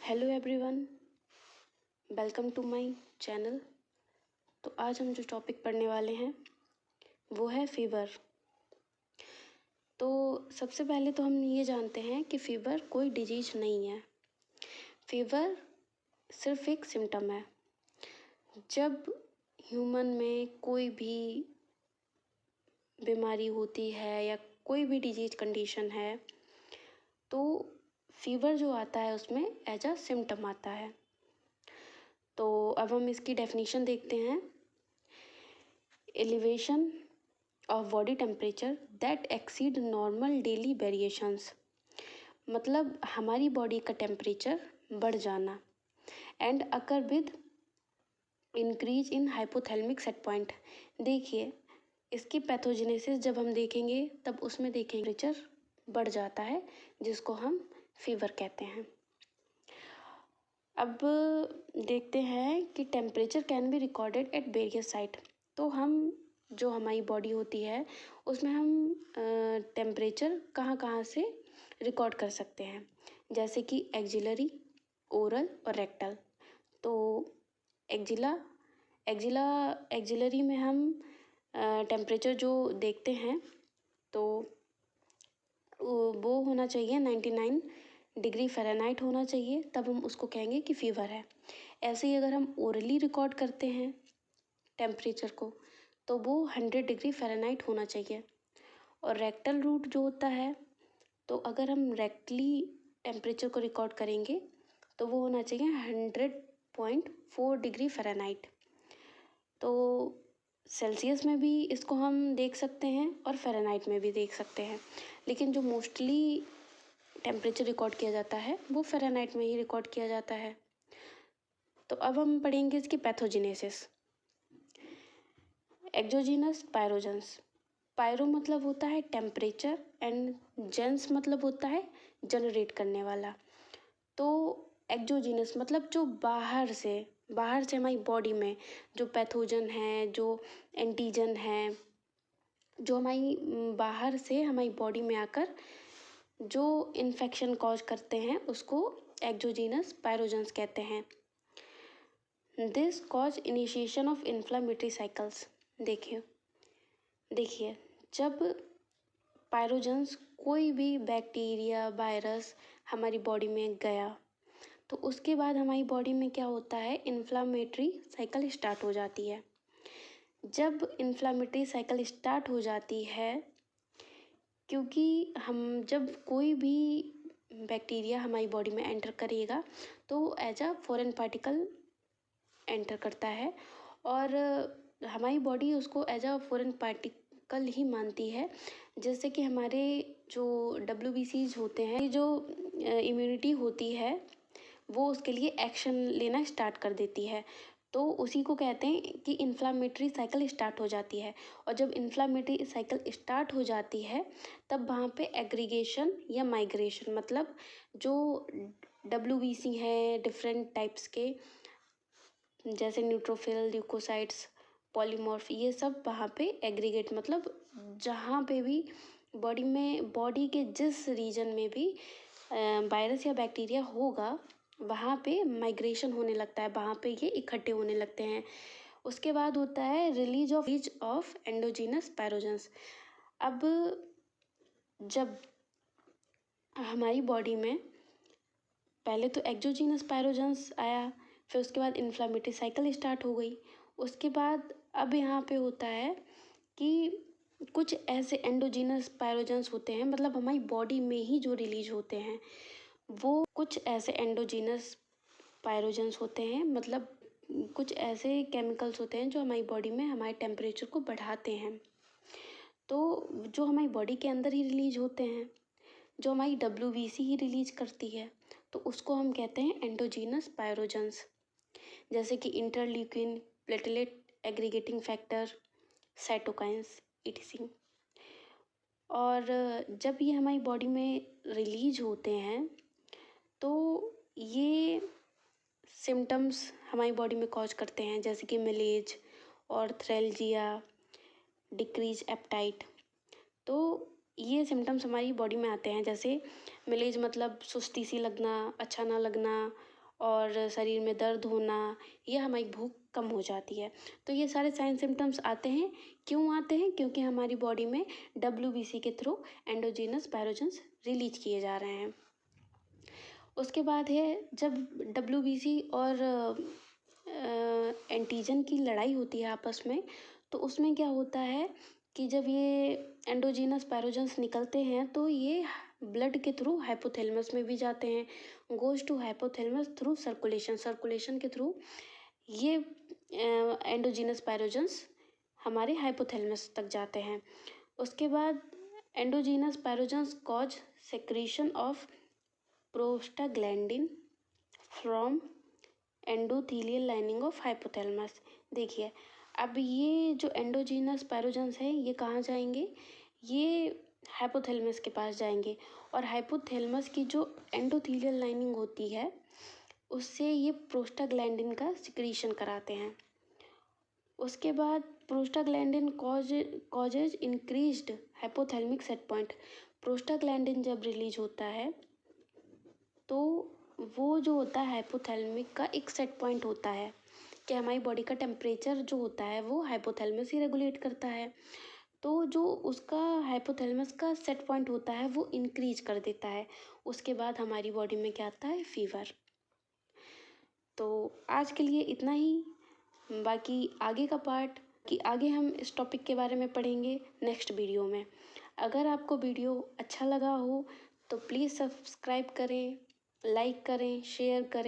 Hello everyone, welcome to my channel. तो आज हम जो टॉपिक पढ़ने वाले हैं वो है फीवर। तो सबसे पहले तो हम ये जानते हैं कि फीवर कोई डिजीज नहीं है। फीवर सिर्फ एक सिम्टम है। जब ह्यूमन में कोई भी बीमारी होती है या कोई भी डिजीज कंडीशन है तो फीवर जो आता है उसमें एज अ सिम्टम आता है। तो अब हम इसकी डेफिनेशन देखते हैं। Elevation of body temperature that exceed normal daily variations, मतलब हमारी बॉडी का टेम्परेचर बढ़ जाना। And occur with increase in hypothalamic set point. देखिए इसकी पैथोजेनेसिस जब हम देखेंगे तब उसमें देखेंगे टेम्परेचर बढ़ जाता है जिसको हम फीवर कहते हैं। अब देखते हैं कि temperature can be recorded at various site. तो हम जो हमारी बॉडी होती है उसमें हम टेम्परेचर कहाँ कहाँ से रिकॉर्ड कर सकते हैं, जैसे कि एक्जिलरी, ओरल और रेक्टल। तो एक्जिलरी में हम टेम्परेचर जो देखते हैं तो वो होना चाहिए 99 डिग्री फ़ारेनहाइट होना चाहिए, तब हम उसको कहेंगे कि फ़ीवर है। ऐसे ही अगर हम ओरली रिकॉर्ड करते हैं टेम्परेचर को तो वो 100 डिग्री फ़ारेनहाइट होना चाहिए। और रेक्टल रूट जो होता है तो अगर हम रेक्टली टेम्परेचर को रिकॉर्ड करेंगे तो वो होना चाहिए 100.4 डिग्री फ़ारेनहाइट। तो सेल्सियस में भी इसको हम देख सकते हैं और फ़ारेनहाइट में भी देख सकते हैं, लेकिन जो मोस्टली टेम्परेचर रिकॉर्ड किया जाता है वो फ़ारेनहाइट में ही रिकॉर्ड किया जाता है। तो अब हम पढ़ेंगे इसकी पैथोजेनेसिस। Exogenous pyrogens. पायरो मतलब होता है टेम्परेचर एंड जेंस मतलब होता है जनरेट करने वाला। तो एक्सोजीनस मतलब जो बाहर से हमारी बॉडी में जो पैथोजन है, जो एंटीजन है, जो हमारी बाहर से हमारी बॉडी में आकर जो इन्फेक्शन कॉज करते हैं उसको एक्सोजीनस पायरोजेंस कहते हैं। This cause initiation of inflammatory cycles. देखिए जब पायरोजेंस कोई भी बैक्टीरिया, वायरस हमारी बॉडी में गया तो उसके बाद हमारी बॉडी में क्या होता है, इन्फ्लामेटरी साइकिल स्टार्ट हो जाती है। जब इन्फ्लामेटरी साइकिल स्टार्ट हो जाती है, क्योंकि हम जब कोई भी बैक्टीरिया हमारी बॉडी में एंटर करेगा तो as a foreign particle enter करता है और हमारी बॉडी उसको एज अ फॉरेन पार्टिकल ही मानती है। जैसे कि हमारे जो WBCs होते हैं, जो इम्यूनिटी होती है वो उसके लिए एक्शन लेना स्टार्ट कर देती है। तो उसी को कहते हैं कि इन्फ्लामेटरी साइकिल स्टार्ट हो जाती है। और जब इन्फ्लामेटरी साइकिल स्टार्ट हो जाती है तब वहाँ पे एग्रीगेशन या माइग्रेशन, मतलब जो WBC हैं डिफरेंट टाइप्स के, जैसे न्यूट्रोफिल, ल्यूकोसाइट्स, पॉलीमॉर्फ, ये सब वहाँ पे एग्रीगेट, मतलब जहाँ पे भी बॉडी के जिस रीजन में भी वायरस या बैक्टीरिया होगा वहाँ पे माइग्रेशन होने लगता है, वहाँ पे ये इकट्ठे होने लगते हैं। उसके बाद होता है रिलीज ऑफ एंडोजीनस पायरोजेंस। अब जब हमारी बॉडी में पहले तो एक्सोजीनस पायरोजेंस आया, फिर उसके बाद इन्फ्लामेटरी साइकिल स्टार्ट हो गई। उसके बाद अब यहाँ पे होता है कि कुछ ऐसे एंडोजीनस पायरोजेंस होते हैं, मतलब हमारी बॉडी में ही जो रिलीज होते हैं वो कुछ ऐसे एंडोजीनस पायरोजेंस होते हैं, मतलब कुछ ऐसे केमिकल्स होते हैं जो हमारी बॉडी में हमारे टेम्परेचर को बढ़ाते हैं। तो जो हमारी बॉडी के अंदर ही रिलीज होते हैं, जो हमारी WBC ही रिलीज करती है, तो उसको हम कहते हैं एंडोजीनस पायरोजेंस, जैसे कि interleukin, platelet aggregating factor, cytokines etc। और जब ये हमारी बॉडी में रिलीज होते हैं तो ये सिम्टम्स हमारी बॉडी में कॉज करते हैं, जैसे कि मिलेज और थ्रेलजिया, डिक्रीज एपेटाइट। तो ये सिम्टम्स हमारी बॉडी में आते हैं, जैसे मिलेज मतलब सुस्ती सी लगना, अच्छा ना लगना, और शरीर में दर्द होना, या हमारी भूख कम हो जाती है। तो ये सारे साइन सिम्टम्स आते हैं, क्यों आते हैं? क्योंकि हमारी बॉडी में WBC के थ्रू एंडोजीनस पायरोजेंस रिलीज किए जा रहे हैं। उसके बाद है जब WBC और एंटीजन की लड़ाई होती है आपस में, तो उसमें क्या होता है कि जब ये एंडोजीनस पायरोजेंस निकलते हैं तो ये ब्लड के थ्रू हाइपोथैलेमस में भी जाते हैं, goes to hypothalamus through circulation के थ्रू ये एंडोजीनस पायरोजेंस हमारे हाइपोथैलेमस तक जाते हैं। उसके बाद endogenous pyrogens cause secretion of prostaglandin from endothelial lining of hypothalamus. देखिए, अब ये जो एंडोजीनस पायरोजेंस है ये कहाँ जाएंगे? ये हाइपोथैलेमस के पास जाएंगे, और हाइपोथैलेमस की जो एंडोथीलियल लाइनिंग होती है उससे ये प्रोस्टाग्लैंडिन का सिक्रीशन कराते हैं। उसके बाद prostaglandin causes increased hypothalamic set point. Prostaglandin जब रिलीज होता है तो वो जो होता है हाइपोथैलेमिक का एक सेट पॉइंट होता है कि हमारी बॉडी का टेम्परेचर जो होता है वो हाइपोथैलेमस ही रेगुलेट करता है। तो जो उसका हाइपोथैलेमस का सेट पॉइंट होता है वो इंक्रीज कर देता है। उसके बाद हमारी बॉडी में क्या आता है? फीवर। तो आज के लिए इतना ही। बाकी आगे का पार्ट कि आगे हम इस टॉपिक के बारे में पढ़ेंगे नेक्स्ट वीडियो में। अगर आपको वीडियो अच्छा लगा हो तो प्लीज़ सब्सक्राइब करें, लाइक करें, शेयर करें।